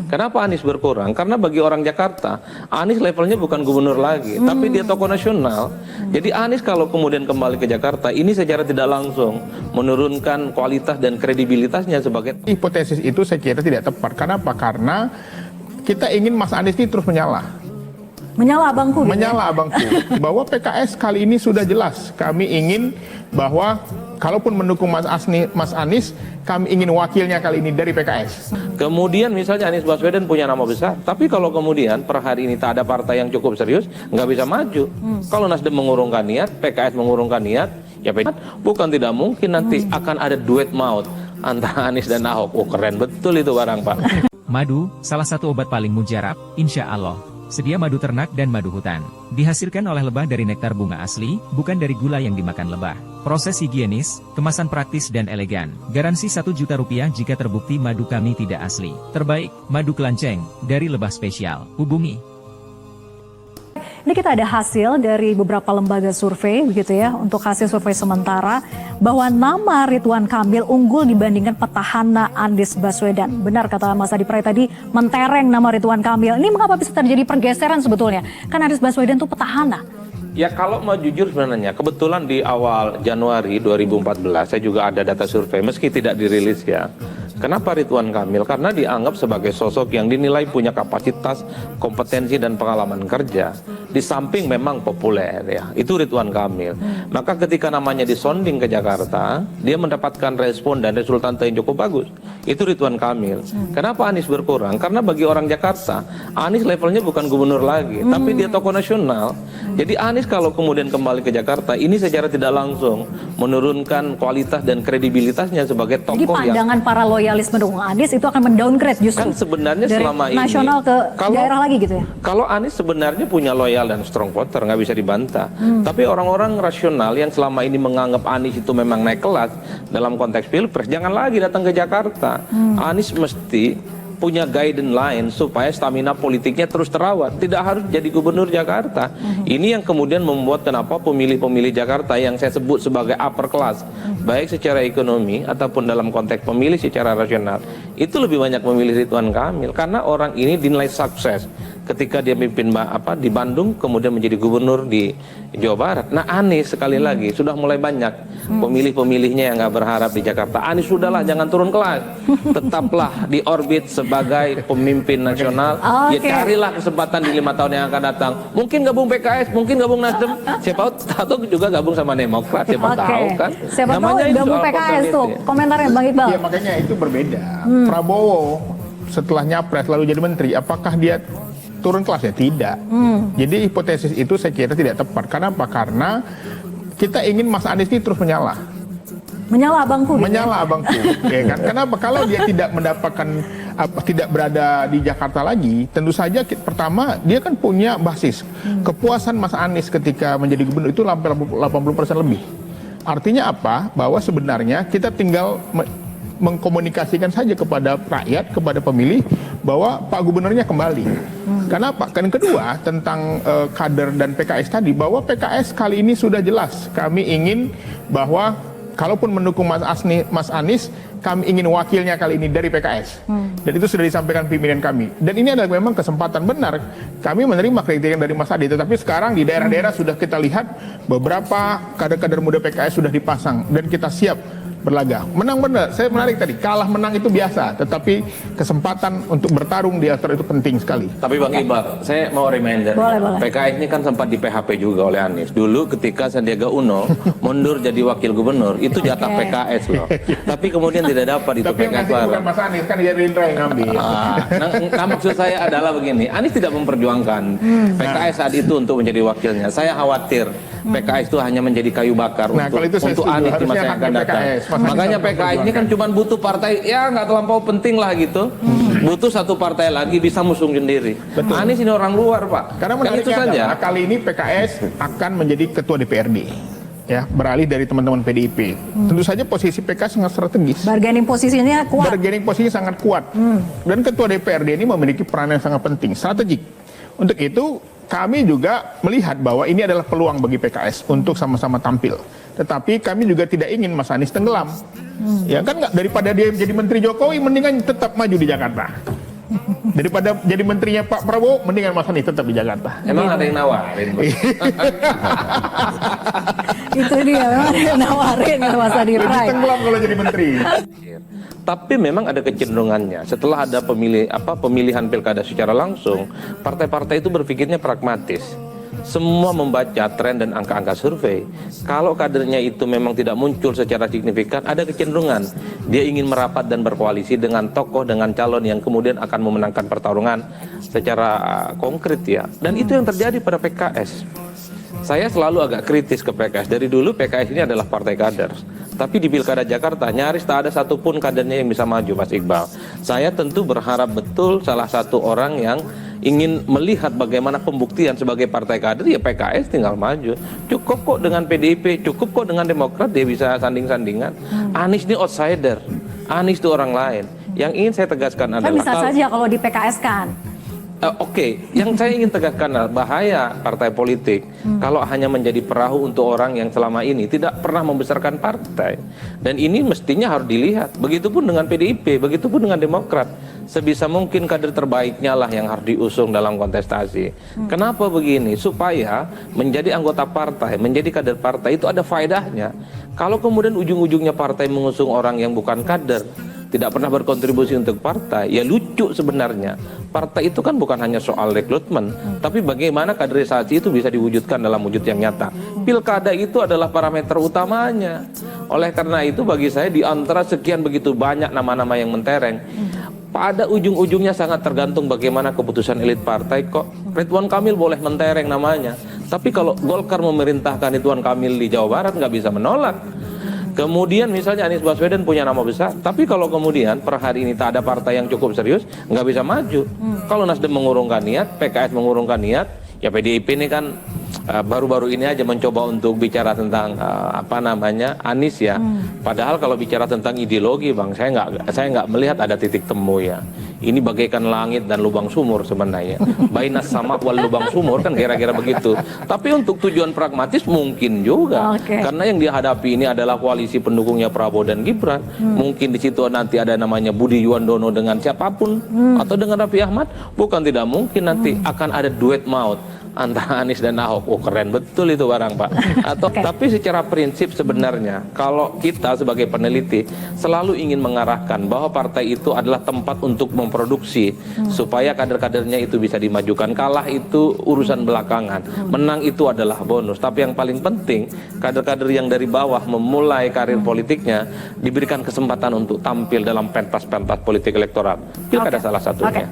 Kenapa Anies berkurang? Karena bagi orang Jakarta, Anies levelnya bukan gubernur lagi, tapi dia tokoh nasional. Jadi Anies kalau kemudian kembali ke Jakarta, ini secara tidak langsung menurunkan kualitas dan kredibilitasnya sebagai... Hipotesis itu saya kira tidak tepat. Kenapa? Karena kita ingin Mas Anies ini terus menyala. Menyala abangku. Menyala abangku. Bahwa PKS kali ini sudah jelas. Kami ingin bahwa kalaupun mendukung Mas Anies, kami ingin wakilnya kali ini dari PKS. Kemudian misalnya Anies Baswedan punya nama besar, tapi kalau kemudian per hari ini tak ada partai yang cukup serius, nggak bisa maju. Kalau Nasdem mengurungkan niat, PKS mengurungkan niat, ya bukan tidak mungkin nanti akan ada duet maut antara Anies dan Ahok. Oh keren betul itu barang Pak. Madu, salah satu obat paling mujarab, insya Allah. Sedia madu ternak dan madu hutan. Dihasilkan oleh lebah dari nektar bunga asli, bukan dari gula yang dimakan lebah. Proses higienis, kemasan praktis dan elegan. Garansi 1 juta rupiah jika terbukti madu kami tidak asli. Terbaik, madu kelanceng, dari lebah spesial. Hubungi. Ini kita ada hasil dari beberapa lembaga survei, begitu ya, untuk hasil survei sementara, bahwa nama Ridwan Kamil unggul dibandingkan petahana Anies Baswedan. Benar kata Mas Adi Pray tadi, mentereng nama Ridwan Kamil. Ini mengapa bisa terjadi pergeseran sebetulnya? Kan Anies Baswedan itu petahana. Ya kalau mau jujur sebenarnya, kebetulan di awal Januari 2014, saya juga ada data survei, meski tidak dirilis ya. Kenapa Ridwan Kamil? Karena dianggap sebagai sosok yang dinilai punya kapasitas, kompetensi dan pengalaman kerja. Di samping memang populer ya, itu Ridwan Kamil. Maka ketika namanya disonding ke Jakarta, dia mendapatkan respon dan resultante yang cukup bagus. Itu Ridwan Kamil. Kenapa Anies berkurang? Karena bagi orang Jakarta, Anies levelnya bukan gubernur lagi, tapi dia tokoh nasional. Jadi Anies kalau kemudian kembali ke Jakarta, ini secara tidak langsung menurunkan kualitas dan kredibilitasnya sebagai tokoh. Jadi pandangan para loyalis mendukung Anies itu akan mendowngrade justru. Kan sebenarnya dari selama ini nasional ke daerah lagi gitu ya. Kalau Anies sebenarnya punya loyal dan strong voter, nggak bisa dibantah. Tapi orang-orang rasional yang selama ini menganggap Anies itu memang naik kelas dalam konteks pilpres, jangan lagi datang ke Jakarta. Anies mesti punya guidance lain supaya stamina politiknya terus terawat. Tidak harus jadi gubernur Jakarta. Ini yang kemudian membuat kenapa pemilih-pemilih Jakarta yang saya sebut sebagai upper class, baik secara ekonomi ataupun dalam konteks pemilih secara rasional, itu lebih banyak memilih Ridwan Kamil karena orang ini dinilai sukses ketika dia mimpin di Bandung, kemudian menjadi gubernur di Jawa Barat. Nah Anies sekali lagi sudah mulai banyak pemilih-pemilihnya yang nggak berharap di Jakarta. Anies sudahlah, jangan turun kelas, tetaplah di orbit sebagai pemimpin nasional. Ya carilah kesempatan di 5 tahun yang akan datang. Mungkin gabung PKS, mungkin gabung Nasdem, siapa tahu juga gabung sama Demokrat, siapa tahu kan. Siapa tahu gabung PKS tuh, komentarnya Bang Iqbal. Ya makanya itu berbeda. Prabowo setelah nyapres lalu jadi menteri, apakah dia turun kelas? Ya tidak. Jadi hipotesis itu saya kira tidak tepat. Kenapa? Karena kita ingin Mas Anies ini terus menyala. Menyala abangku. Menyala abangku. Ya kan? Kenapa? Kalau dia tidak mendapatkan tidak berada di Jakarta lagi, tentu saja pertama dia kan punya basis. Kepuasan Mas Anies ketika menjadi gubernur itu 80% lebih. Artinya apa? Bahwa sebenarnya kita tinggal mengkomunikasikan saja kepada rakyat, kepada pemilih bahwa Pak Gubernurnya kembali. Kenapa? Kan kedua tentang kader dan PKS tadi, bahwa PKS kali ini sudah jelas. Kami ingin bahwa kalaupun mendukung Mas Anies, kami ingin wakilnya kali ini dari PKS. Dan itu sudah disampaikan pimpinan kami. Dan ini adalah memang kesempatan benar. Kami menerima kritikan dari Mas Adi, tetapi sekarang di daerah-daerah sudah kita lihat beberapa kader-kader muda PKS sudah dipasang dan kita siap berlaga. Menang benar, saya menarik tadi, kalah menang itu biasa, tetapi kesempatan untuk bertarung di atas itu penting sekali. Tapi Bang Iqbal, saya mau reminder, PKS ini kan sempat di PHP juga oleh Anies. Dulu ketika Sandiaga Uno mundur jadi wakil gubernur, itu jatah PKS loh. Tapi kemudian tidak dapat itu PKS. Tapi bukan Mas Anies, kan Gerindra yang ngambil. Nah, maksud saya adalah begini, Anies tidak memperjuangkan PKS saat itu untuk menjadi wakilnya. Saya khawatir PKS itu hanya menjadi kayu bakar untuk Anies di masa yang akan datang. Makanya PKS ini kan cuma butuh partai ya nggak terlampau penting lah gitu. Butuh satu partai lagi bisa musung sendiri. Betul. Anies ini orang luar Pak. Karena kan itu saja. Kali ini PKS akan menjadi ketua DPRD. Ya, beralih dari teman-teman PDIP. Tentu saja posisi PKS sangat strategis. Bargaining posisinya kuat. Bargaining posisi sangat kuat. Dan ketua DPRD ini memiliki peran yang sangat penting, strategik. Untuk itu kami juga melihat bahwa ini adalah peluang bagi PKS untuk sama-sama tampil. Tetapi kami juga tidak ingin Mas Anies tenggelam. Ya kan nggak, daripada dia menjadi Menteri Jokowi, mendingan tetap maju di Jakarta. Daripada jadi menterinya Pak Prabowo, mendingan Mas Anies tetap di Jakarta. Emang ada yang nawarin? Bang? Itu dia, memang ada yang nawarin ke Mas Adi Lebih Prai. tenggelam kalau jadi menteri. Tapi memang ada kecenderungannya. Setelah ada pemilihan pilkada secara langsung, partai-partai itu berpikirnya pragmatis. Semua membaca tren dan angka-angka survei. Kalau kadernya itu memang tidak muncul secara signifikan, ada kecenderungan dia ingin merapat dan berkoalisi dengan tokoh, dengan calon yang kemudian akan memenangkan pertarungan secara konkret ya. Dan itu yang terjadi pada PKS. Saya selalu agak kritis ke PKS. Dari dulu PKS ini adalah partai kader. Tapi di Pilkada Jakarta nyaris tak ada satupun kadernya yang bisa maju, Mas Iqbal. Saya tentu berharap betul salah satu orang yang ingin melihat bagaimana pembuktian sebagai partai kader, ya PKS tinggal maju. Cukup kok dengan PDIP, cukup kok dengan Demokrat, dia bisa sanding-sandingan. Anies ini outsider, Anies itu orang lain. Yang ingin saya tegaskan Kan adalah bisa saja kalau di PKS kan. Oke, yang saya ingin tegaskan adalah bahaya partai politik kalau hanya menjadi perahu untuk orang yang selama ini tidak pernah membesarkan partai. Dan ini mestinya harus dilihat. Begitupun dengan PDIP, begitupun dengan Demokrat. Sebisa mungkin kader terbaiknya lah yang harus diusung dalam kontestasi. Kenapa begini? Supaya menjadi anggota partai, menjadi kader partai itu ada faedahnya. Kalau kemudian ujung-ujungnya partai mengusung orang yang bukan kader, tidak pernah berkontribusi untuk partai, ya lucu sebenarnya. Partai itu kan bukan hanya soal rekrutmen, tapi bagaimana kaderisasi itu bisa diwujudkan dalam wujud yang nyata. Pilkada itu adalah parameter utamanya. Oleh karena itu bagi saya di antara sekian begitu banyak nama-nama yang mentereng, pada ujung-ujungnya sangat tergantung bagaimana keputusan elit partai. Kok Ridwan Kamil boleh mentereng namanya, tapi kalau Golkar memerintahkan Ridwan Kamil di Jawa Barat nggak bisa menolak. Kemudian misalnya Anies Baswedan punya nama besar, tapi kalau kemudian per hari ini tak ada partai yang cukup serius, nggak bisa maju. Kalau Nasdem mengurungkan niat, PKS mengurungkan niat, ya PDIP ini kan baru-baru ini aja mencoba untuk bicara tentang Anies ya. Padahal kalau bicara tentang ideologi, Bang, saya nggak melihat ada titik temu ya. Ini bagaikan langit dan lubang sumur sebenarnya. Bainas sama wal lubang sumur kan kira-kira begitu. Tapi untuk tujuan pragmatis mungkin juga. Karena yang dihadapi ini adalah koalisi pendukungnya Prabowo dan Gibran. Mungkin di situ nanti ada namanya Budi Yuwandono dengan siapapun atau dengan Raffi Ahmad. Bukan tidak mungkin nanti akan ada duet maut antara Anies dan Ahok. Oh keren betul itu barang Pak. Atau tapi secara prinsip sebenarnya kalau kita sebagai peneliti selalu ingin mengarahkan bahwa partai itu adalah tempat untuk memproduksi supaya kader-kadernya itu bisa dimajukan. Kalah itu urusan belakangan, menang itu adalah bonus. Tapi yang paling penting kader-kader yang dari bawah memulai karir politiknya diberikan kesempatan untuk tampil dalam pentas-pentas politik elektoral. Pilkada salah satunya.